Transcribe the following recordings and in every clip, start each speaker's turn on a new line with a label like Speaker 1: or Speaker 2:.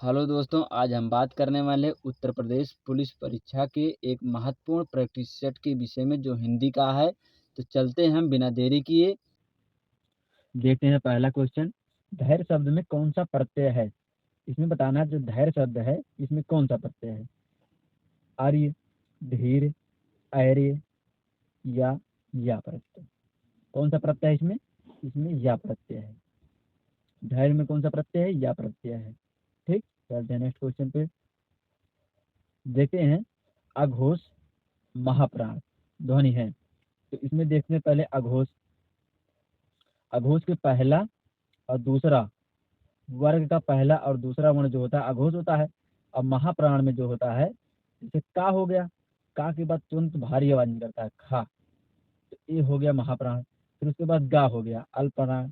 Speaker 1: Hello दोस्तों, आज हम बात करने वाले उत्तर प्रदेश पुलिस परीक्षा के एक महत्वपूर्ण प्रैक्टिस सेट के विषय में जो हिंदी का है। तो चलते हैं हम बिना देरी किए। देखते हैं पहला क्वेश्चन। धैर्य शब्द में कौन सा प्रत्यय है? इसमें बताना है जो धैर्य शब्द है इसमें कौन सा प्रत्यय है। आर्य, धीर, ऐर्य या प्रत्यय। कौन सा प्रत्यय है इसमें? इसमें या प्रत्यय है। धैर्य में कौन सा प्रत्यय है? या प्रत्यय है। ठीक, चलते हैं नेक्स्ट क्वेश्चन पे। देखते हैं अघोष महाप्राण ध्वनि है। तो इसमें देखते हैं पहले अघोष। अघोष के पहला और दूसरा वर्ग का पहला और दूसरा वर्ण जो होता है अघोष होता है। अब महाप्राण में जो होता है जैसे का हो गया, का के बाद तुरंत भारी आवाज निकलता है खा, तो ये हो गया महाप्राण। फिर उसके बाद गा हो गया अल्पप्राण।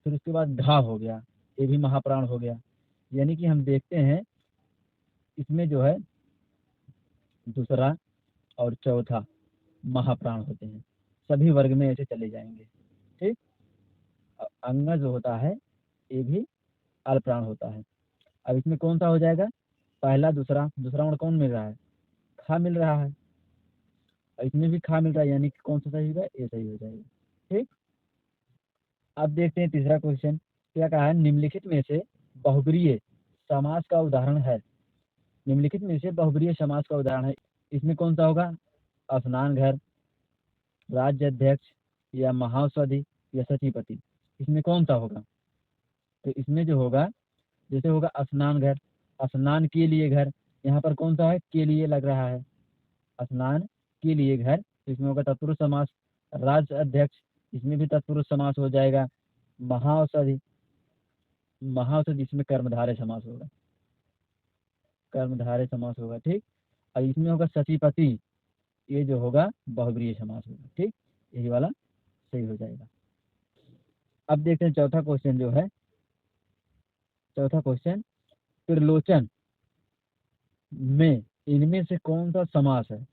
Speaker 1: फिर उसके बाद घा हो गया, ये भी महाप्राण हो गया। यानी कि हम देखते हैं इसमें जो है दूसरा और चौथा महाप्राण होते हैं। सभी वर्ग में ऐसे चले जाएंगे। ठीक, अंग जो होता है ये भी अल्पप्राण होता है। अब इसमें कौन सा हो जाएगा? पहला दूसरा, दूसरा वर्ण कौन मिल रहा है? खा मिल रहा है। और इसमें भी खा मिल रहा है, यानी कि कौन सा सही होगा? ये सही हो जाएगा। ठीक, अब देखते हैं तीसरा क्वेश्चन। क्या कहा है? निम्नलिखित में से बहुब्रीहि समास का उदाहरण है। निम्नलिखित में से बहुब्रीहि समास का उदाहरण है। इसमें कौन सा होगा? स्नान घर, राज्य अध्यक्ष या महाौषधि या सचिपति। इसमें कौन सा होगा? तो इसमें जो होगा जैसे होगा स्नान घर, स्नान के लिए घर। यहाँ पर कौन सा है? के लिए लग रहा है। स्नान के लिए घर, तो इसमें होगा तत्पुरुष समास। राज्य अध्यक्ष, इसमें भी तत्पुरुष समास हो जाएगा। महाऔषधि, महाऔषधि इसमें कर्मधारय समास होगा। कर्मधारय समास होगा। ठीक, और इसमें होगा सचिपति, ये जो होगा बहुब्रीहि समास होगा। ठीक, यही वाला सही हो जाएगा। अब देखते हैं चौथा क्वेश्चन जो है। चौथा क्वेश्चन, त्रिलोचन में इनमें से कौन सा समास है?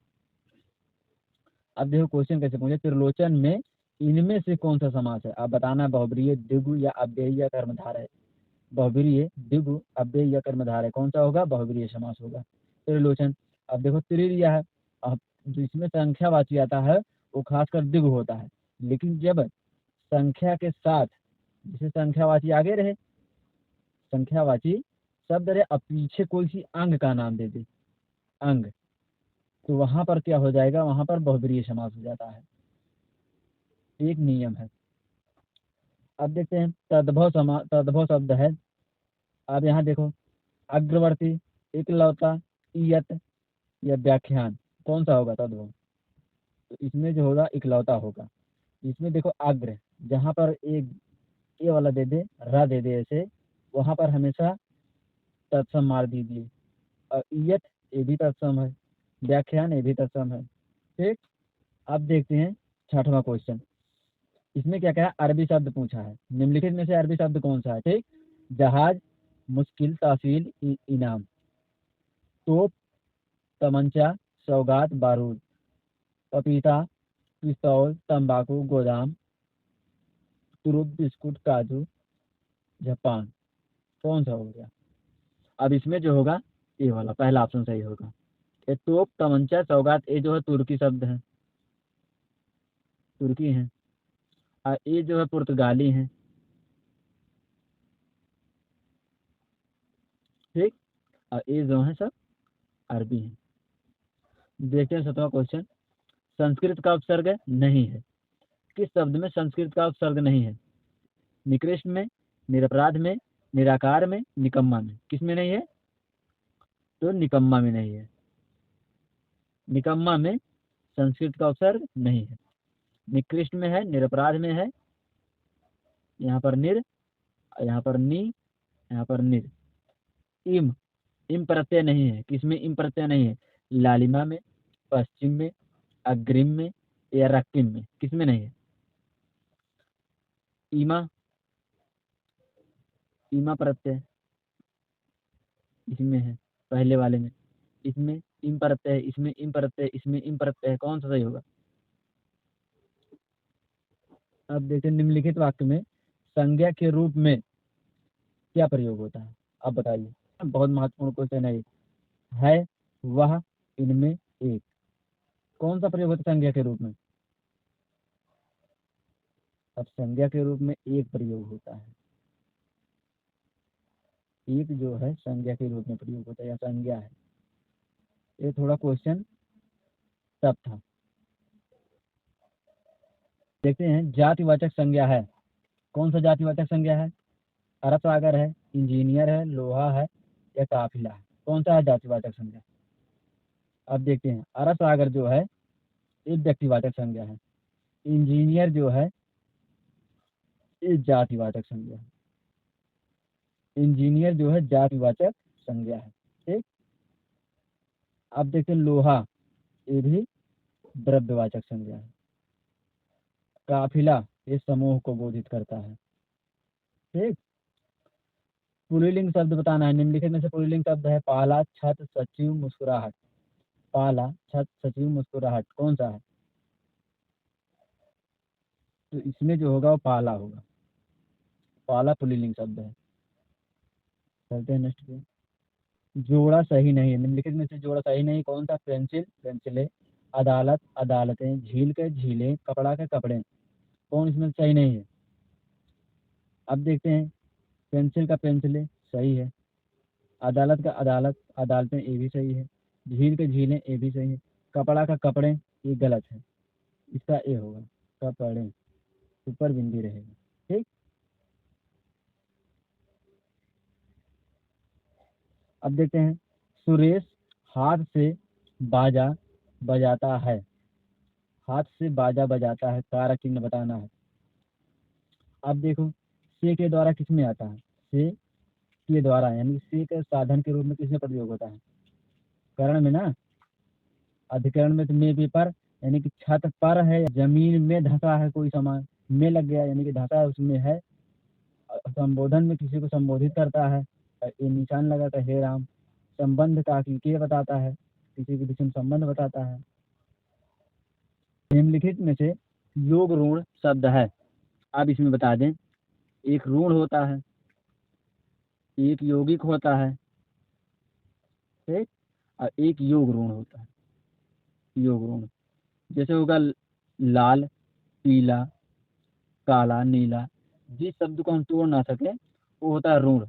Speaker 1: अब देखो क्वेश्चन कैसे पूछे, त्रिलोचन में इनमें से कौन सा समास है? आप बताना बहुब्रीहि, द्विगु या अव्ययी या कर्मधारय। बहुब्रीहि, द्विगु, अव्ययी या कर्मधारय, कौन सा होगा? बहुब्रीहि समास होगा। त्रिलोचन। अब देखो त्रिर्या है। अब जिसमें संख्यावाची आता है वो खासकर द्विगु होता है। लेकिन जब संख्या के साथ जैसे संख्यावाची आगे रहे, संख्यावाची शब्द रहे, अब पीछे कोई सी अंग का नाम दे दे, अंग, तो वहां पर क्या हो जाएगा? वहां पर बहुब्रीहि समास हो जाता है। एक नियम है। अब देखते हैं तद्भव शब्द है। अब यहाँ देखो अग्रवर्ती, एकलौता, इयत या व्याख्यान, कौन सा होगा तद्भव? तो इसमें जो होगा इकलौता होगा। इसमें देखो अग्र, जहाँ पर एक ए वाला दे दे, रा दे दे ऐसे, वहां पर हमेशा तत्सम मार दीजिए। और इयत, ये भी तत्सम है। व्याख्यान, ये भी तत्सम है। ठीक, अब देखते हैं छठवां क्वेश्चन। इसमें क्या क्या अरबी शब्द पूछा है। निम्नलिखित में से अरबी शब्द कौन सा है? ठीक, जहाज, मुश्किल, तहसील, इनाम, तोप, तमंचा, सौगात, बारूद, पपीता, पिस्तौल, तंबाकू, गोदाम, तुरुप, बिस्कुट, काजू, जापान, कौन सा हो गया? अब इसमें जो होगा ये वाला पहला ऑप्शन सही होगा। ये तोप, तमंचा, सौगात, ये जो है तुर्की शब्द है, तुर्की है। और ये जो है पुर्तगाली है। ठीक, और ये जो है सब अरबी है। देखते हैं 7वां क्वेश्चन। संस्कृत का उपसर्ग नहीं है। किस शब्द में संस्कृत का उपसर्ग नहीं है? निकृष्ट में, निरपराध में, निराकार में, निकम्मा में। किस में नहीं है? तो निकम्मा में नहीं है। निकम्मा में संस्कृत का उपसर्ग नहीं है। निकृष्ट में है, निरपराध में है, यहाँ पर निर, यहाँ पर नी, यहाँ पर निर। इम, इम प्रत्यय नहीं है। किसमें इम प्रत्यय नहीं है? लालिमा में, पश्चिम में, अग्रिम में या रक्तिम में, किसमें नहीं है? ईमा, ईमा प्रत्यय इसमें है, पहले वाले में। इसमें इम प्रत्यय है, इसमें इम प्रत्यय है, इसमें इम प्रत्यय है, कौन सा सही होगा? अब देखते हैं निम्नलिखित वाक्य में संज्ञा के रूप में क्या प्रयोग होता है। अब बताइए। बहुत महत्वपूर्ण क्वेश्चन है वह इनमें एक। कौन सा प्रयोग होता है संज्ञा के रूप में? अब संज्ञा के रूप में एक प्रयोग होता है, एक जो है संज्ञा के रूप में प्रयोग होता है या संज्ञा है। ये थोड़ा क्वेश्चन टफ था। देखते हैं जातिवाचक संज्ञा है, कौन सा जातिवाचक संज्ञा है? अरब सागर है, इंजीनियर है, लोहा है या काफिला है? कौन सा है जातिवाचक संज्ञा? अब देखते हैं अरब सागर जो है एक व्यक्तिवाचक संज्ञा है, इंजीनियर जो है एक जातिवाचक संज्ञा है, इंजीनियर जो है जातिवाचक संज्ञा है। ठीक, अब देखते हैं लोहा, ये भी द्रव्यवाचक संज्ञा है। काफिला ये समूह को बोधित करता है। ठीक, पुल्लिंग शब्द बताना है, निम्नलिखित में से पुल्लिंग शब्द है पाला, छत, सचिव, मुस्कुराहट। पाला, छत, सचिव, मुस्कुराहट कौन सा है? तो इसमें जो होगा वो पाला होगा, पाला पुल्लिंग शब्द है। चलते हैं नेक्स्ट पे। जोड़ा सही नहीं है, निम्नलिखित में से जोड़ा सही नहीं कौन सा? पेंसिल, पेंसिलें, अदालत, अदालतें, झील के झीलें, कपड़ा के कपड़े। कौन इसमें सही नहीं है? अब देखते हैं पेंसिल का पेंसिलें सही है, अदालत का अदालत, अदालतें ये भी सही है, झील के झीलें ये भी सही है, कपड़ा का कपड़े ये गलत है, इसका ए होगा कपड़े, ऊपर बिंदी रहेगा। ठीक, अब देखते हैं सुरेश हाथ से बाजा बजाता है, हाथ से बाजा बजाता है, कारक चिन्ह बताना है। अब देखो से के द्वारा किसमें आता है? से के द्वारा यानी से के साधन के रूप में किसमें प्रयोग होता है? करण में ना, अधिकरण में तो में पेपर यानी कि छत पर है, जमीन में धंसा है कोई सामान, में लग गया यानी कि धंसा है उसमें है। संबोधन में किसी को संबोधित करता है, ये निशान लगाता है हे राम। संबंध का के बताता है, किसी के बीच में संबंध बताता है। निम्नलिखित में से योग ऋण शब्द है, आप इसमें बता दें। एक ऋण होता है, एक यौगिक होता है, ठीक, और एक योग ऋण होता है। योग ऋण जैसे होगा लाल, पीला, काला, नीला, जिस शब्द को हम तोड़ ना सके वो होता है ऋण।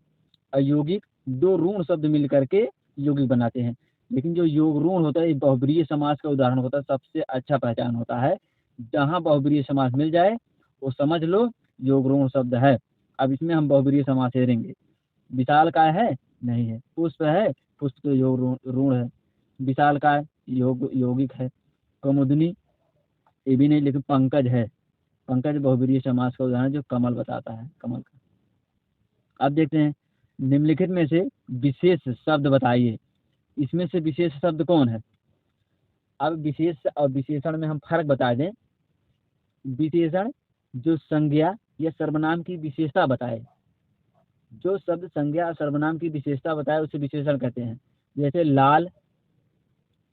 Speaker 1: और यौगिक दो ऋण शब्द मिल करके यौगिक बनाते हैं। लेकिन जो योग ऋण होता है बहुब्रीहि समास का उदाहरण होता है, सबसे अच्छा पहचान होता है। जहाँ बहुब्रीहि समास मिल जाए वो समझ लो योग ऋण शब्द है। अब इसमें हम बहुब्रीहि समास हेरेंगे। विशाल काय है, नहीं है। पुष्प है, पुष्प तो योग ऋण है। विशाल काय यौगिक है। कमुदनी ये भी नहीं, लेकिन पंकज है, पंकज बहुब्रीहि समास का उदाहरण जो कमल बताता है, कमल का। अब देखते हैं निम्नलिखित में से विशेष शब्द बताइए, इसमें से विशेष शब्द कौन है? अब विशेष और विशेषण में हम फर्क बता दें। विशेषण जो संज्ञा या सर्वनाम की विशेषता बताए, जो शब्द संज्ञा और सर्वनाम की विशेषता बताए उसे विशेषण कहते हैं। जैसे लाल,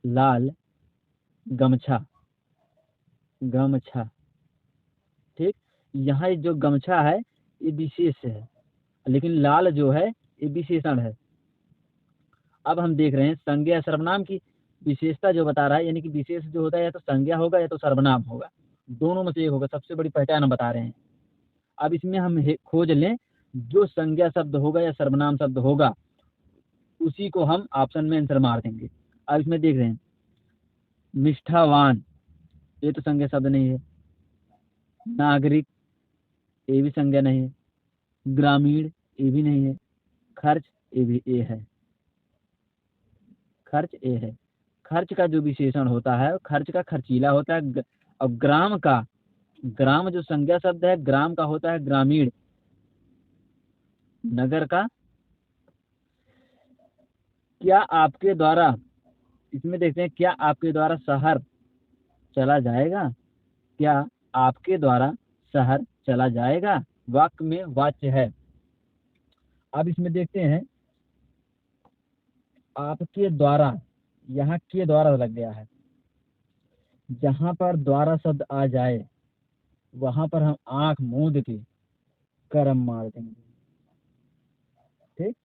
Speaker 1: लाल गमछा, गमछा। ठीक, यहाँ जो गमछा है ये विशेष है, लेकिन लाल जो है ये विशेषण है। अब हम देख रहे हैं संज्ञा सर्वनाम की विशेषता जो बता रहा है, यानी कि विशेष जो होता है या तो संज्ञा होगा या तो सर्वनाम होगा, दोनों में से एक होगा। सबसे बड़ी पहचान हम बता रहे हैं। अब इसमें हम खोज लें जो संज्ञा शब्द होगा या सर्वनाम शब्द होगा, उसी को हम ऑप्शन में आंसर मार देंगे। अब इसमें देख रहे हैं निष्ठावान, ये तो संज्ञा शब्द नहीं है। नागरिक, ये भी संज्ञा नहीं है। ग्रामीण, ये भी नहीं है। खर्च, ये भी ए है, खर्च ए है। खर्च का जो विशेषण होता है खर्च का खर्चीला होता है। और ग्राम का, ग्राम जो संज्ञा शब्द है ग्राम का होता है ग्रामीण। नगर का, क्या आपके द्वारा, इसमें देखते हैं क्या आपके द्वारा शहर चला जाएगा, क्या आपके द्वारा शहर चला जाएगा, वाक्य में वाच्य है। अब इसमें देखते हैं आपके द्वारा, यहाँ के द्वारा लग गया है। जहां पर द्वारा शब्द आ जाए वहां पर हम आंख मूंद के कर्म मार देंगे। ठीक,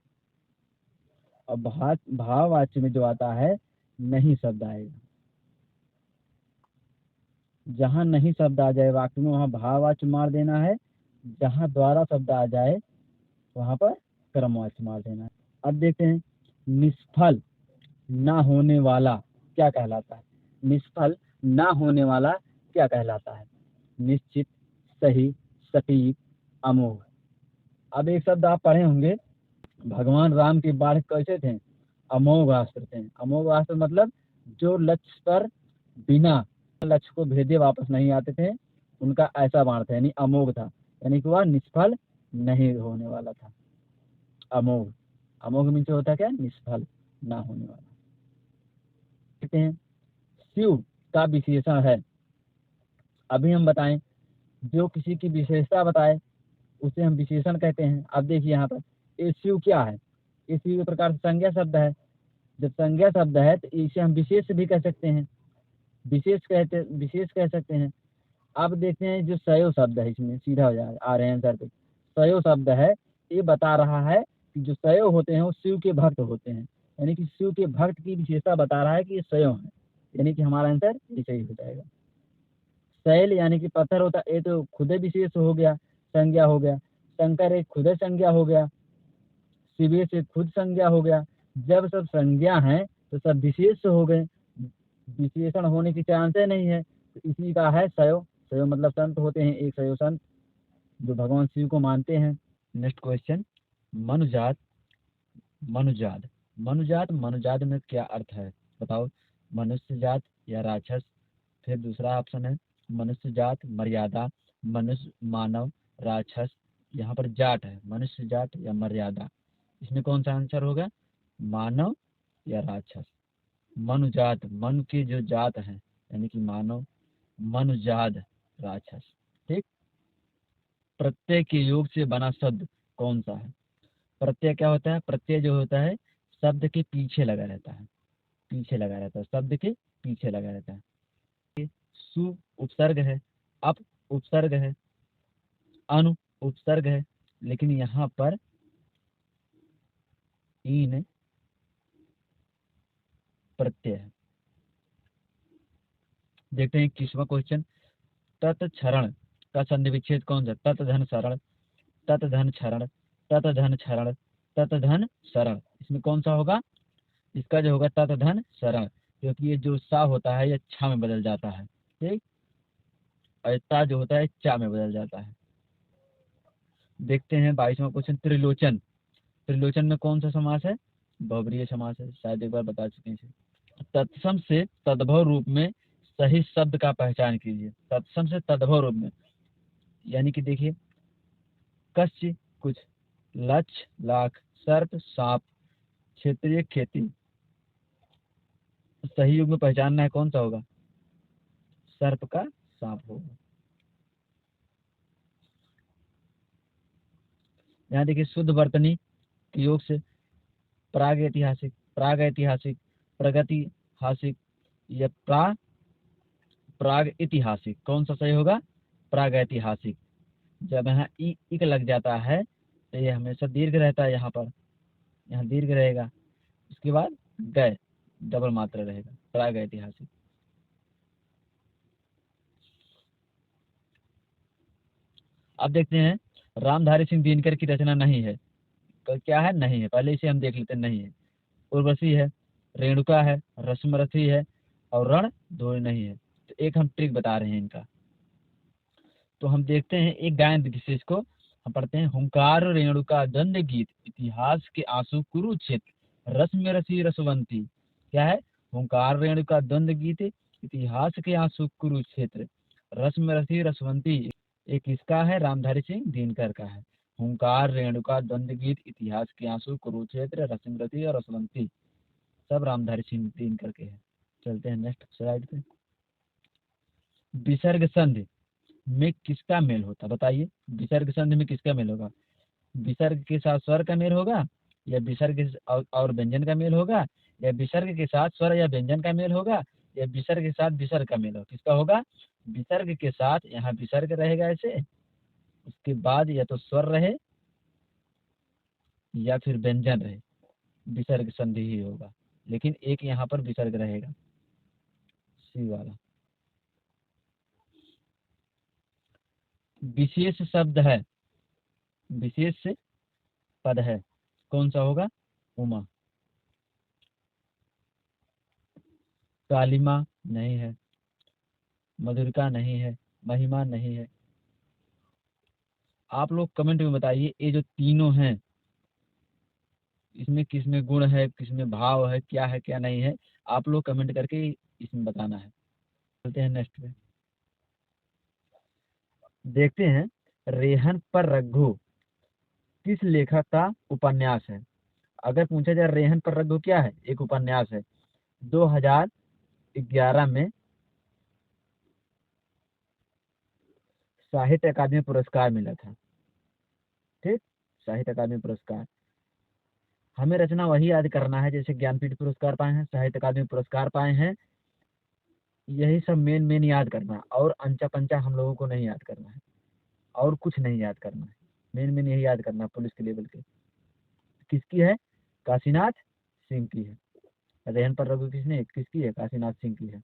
Speaker 1: और भाववाच्य में जो आता है नहीं शब्द आएगा। जहाँ नहीं शब्द आ जाए वाक्य में वहाँ भाववाच्य मार देना है, जहाँ द्वारा शब्द आ जाए वहाँ पर क्रमवाच्य मार देना है। अब देखते हैं निष्फल ना होने वाला क्या कहलाता है। निष्फल ना होने वाला क्या कहलाता है। निश्चित, सही, सटीक, अमोघ। अब एक शब्द आप पढ़े होंगे, भगवान राम के बाढ़ कैसे थे, अमोघ अस्त्र थे। अमोघ अस्त्र मतलब जो लक्ष्य पर बिना लक्ष्य को भेदे वापस नहीं आते थे, उनका ऐसा बाण था, यानी अमोघ था, यानी कि वह निष्फल नहीं होने वाला था। अमोघ, अमोघ मीन से होता है क्या, निष्फल ना होने वाला। कहते हैं शिव का विशेषण है। अभी हम बताएं, जो किसी की विशेषता बताए उसे हम विशेषण कहते हैं। अब देखिए यहाँ पर ये शिव क्या है, इसी प्रकार से संज्ञा शब्द है। जब संज्ञा शब्द है तो इसे हम विशेष भी कह सकते हैं, विशेष कह सकते हैं। अब देखते हैं जो सयो शब्द है, इसमें सीधा हो जाए आ रहे हैं आंसर पे। सयो शब्द है, ये बता रहा है कि जो सयो होते हैं वो शिव के भक्त होते हैं, यानी कि शिव के भक्त की विशेषता बता रहा है कि ये सयो है, यानी कि हमारा आंसर ये सही हो जाएगा। शैल यानी कि पत्थर होता है, ये तो खुदे विशेष हो गया, संज्ञा हो गया। शंकर एक खुदे संज्ञा हो गया, शिवे से खुद संज्ञा हो गया। जब सब संज्ञा है तो सब विशेष हो गए, विशेषण होने की चांसेस नहीं है, तो इसी का है सयो। सयो मतलब संत होते हैं, एक सयो संत जो भगवान शिव को मानते हैं। नेक्स्ट क्वेश्चन, मनुजात मनुजात मनुजात मनुजात में क्या अर्थ है बताओ। मनुष्य जात या राक्षस। फिर दूसरा ऑप्शन है मनुष्य जात मर्यादा, मनुष्य मानव राक्षस। यहाँ पर जाट है, मनुष्य जात या मर्यादा, इसमें कौन सा आंसर होगा, मानव या राक्षस। मनुजात, मन की जो जात है यानी कि मानव, मनुजात राक्षस। ठीक। प्रत्यय के योग से बना शब्द कौन सा है। प्रत्यय क्या होता है, प्रत्यय जो होता है शब्द के पीछे लगा रहता है, पीछे लगा रहता है, शब्द के पीछे लगा रहता है। सु उपसर्ग है, अप उपसर्ग है, अनु उपसर्ग है, लेकिन यहाँ पर इन प्रत्यय है। देखते हैं 21वां क्वेश्चन, तत्क्षरण का संधि विच्छेद कौन सा। तत् धन शरण, तत् धन क्षरण, तत् धन क्षरण, तत् धन शरण, इसमें कौन सा होगा। इसका जो होगा तत् धन शरण, क्योंकि ये जो सा होता है ये छा में बदल जाता है। ठीक। और ता जो होता है चा में बदल जाता है। देखते हैं 22वां क्वेश्चन, त्रिलोचन। त्रिलोचन में कौन सा समास है, बहुब्रीहि समास है, शायद एक बार बता चुके हैं। तत्सम से तद्भव रूप में सही शब्द का पहचान कीजिए। तत्सम से तद्भव रूप में, यानी कि देखिए कश्य कुछ, लक्ष्य लाख, सर्प सांप, क्षेत्रीय खेती। सही युग में पहचानना है, कौन सा होगा, सर्प का सांप होगा। यहाँ देखिए शुद्ध वर्तनी के योग से प्राग ऐतिहासिक, प्राग ऐतिहासिक, प्रगति हासिक या प्राग ऐतिहासिक, कौन सा सही होगा, प्राग ऐतिहासिक। जब यहाँ इक लग जाता है तो ये हमेशा दीर्घ रहता है, यहाँ पर यहाँ दीर्घ रहेगा, उसके बाद गए डबल मात्रा रहेगा, प्राग ऐतिहासिक। अब देखते हैं रामधारी सिंह दिनकर की रचना नहीं है, क्या है, नहीं है, पहले इसे हम देख लेते हैं। नहीं है, उर्वशी है, रेणुका है, रश्मरथी है और रण धोरी नहीं है। तो एक हम ट्रिक बता रहे हैं इनका। तो हम देखते हैं एक गायन विशेष को हम पढ़ते हैं, हुंकार रेणुका दंड गीत, इतिहास के आंसू कुरुक्षेत्र, रस में रसी रसवंती। क्या है, हुंकार रेणुका दंड गीत, इतिहास के आंसू कुरुक्षेत्र, रस में रसी रसवंती। एक किसका है, रामधारी सिंह दिनकर का है। हुंकार रेणुका द्वंद्व गीत, इतिहास के आंसू कुरुक्षेत्र, रसमरती और रसवंती, सब रामधारी सिंह दिनकर के हैं। चलते हैं नेक्स्ट स्लाइड पे। विसर्ग संधि में किसका मेल होता, बताइए। विसर्ग संधि में किसका मेल होगा, विसर्ग के साथ स्वर का मेल होगा, या विसर्ग और व्यंजन का मेल होगा, या विसर्ग के साथ स्वर या व्यंजन का मेल होगा, या विसर्ग के साथ विसर्ग का मेल होगा। किसका होगा, विसर्ग के साथ, यहाँ विसर्ग रहेगा ऐसे, उसके बाद या तो स्वर रहे या फिर व्यंजन रहे, विसर्ग संधि ही होगा, लेकिन एक यहाँ पर विसर्ग रहेगा, सी वाला। विशेष शब्द है, विशेष पद है, कौन सा होगा? उमा। कालिमा नहीं है, मधुरिका नहीं है, महिमा नहीं है। आप लोग कमेंट में बताइए ये जो तीनों हैं इसमें किसमें गुण है, किसमें भाव है, क्या है क्या नहीं है, आप लोग कमेंट करके इसमें बताना है। चलते हैं नेक्स्ट पे, देखते हैं रेहन पर रघु किस लेखक का उपन्यास है। अगर पूछा जाए रेहन पर रघु क्या है, एक उपन्यास है, 2011 में साहित्य अकादमी पुरस्कार मिला था। ठीक, साहित्य अकादमी पुरस्कार। हमें रचना वही याद करना है जैसे ज्ञानपीठ पुरस्कार पाए हैं, साहित्य अकादमी पुरस्कार पाए हैं, यही सब मेन मेन याद करना है, और अंचा पंचा हम लोगों को नहीं याद करना है, और कुछ नहीं याद करना है, मेन मेन यही याद करना है पुलिस के लेवल के। किसकी है? काशीनाथ सिंह की है। रेहन पर रघु किसकी है? काशीनाथ सिंह की है।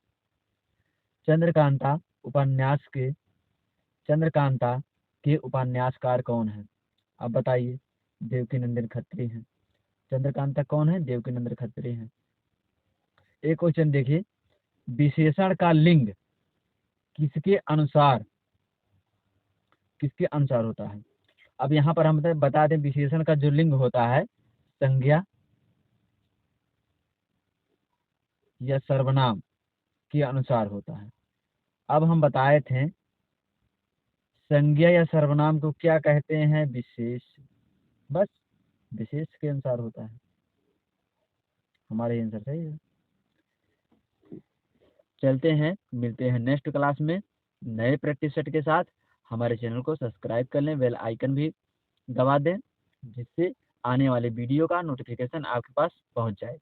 Speaker 1: चंद्रकांता उपन्यास के चंद्रकांता के उपन्यासकार कौन है? अब बताइए। देवकीनंदन खत्री हैं। चंद्रकांता कौन है? देवकीनंदन खत्री हैं। एक क्वेश्चन देखिए, विशेषण का लिंग किसके अनुसार होता है? अब यहाँ पर हम बता दें, विशेषण का जो लिंग होता है संज्ञा या सर्वनाम के अनुसार होता है। अब हम बताए थे संज्ञा या सर्वनाम को क्या कहते हैं? विशेष। बस विशेष के अनुसार होता है। हमारे आंसर सही है। चलते हैं, मिलते हैं नेक्स्ट क्लास में नए प्रैक्टिस सेट के साथ। हमारे चैनल को सब्सक्राइब कर लें, बेल आइकन भी दबा दें, जिससे आने वाले वीडियो का नोटिफिकेशन आपके पास पहुंच जाए।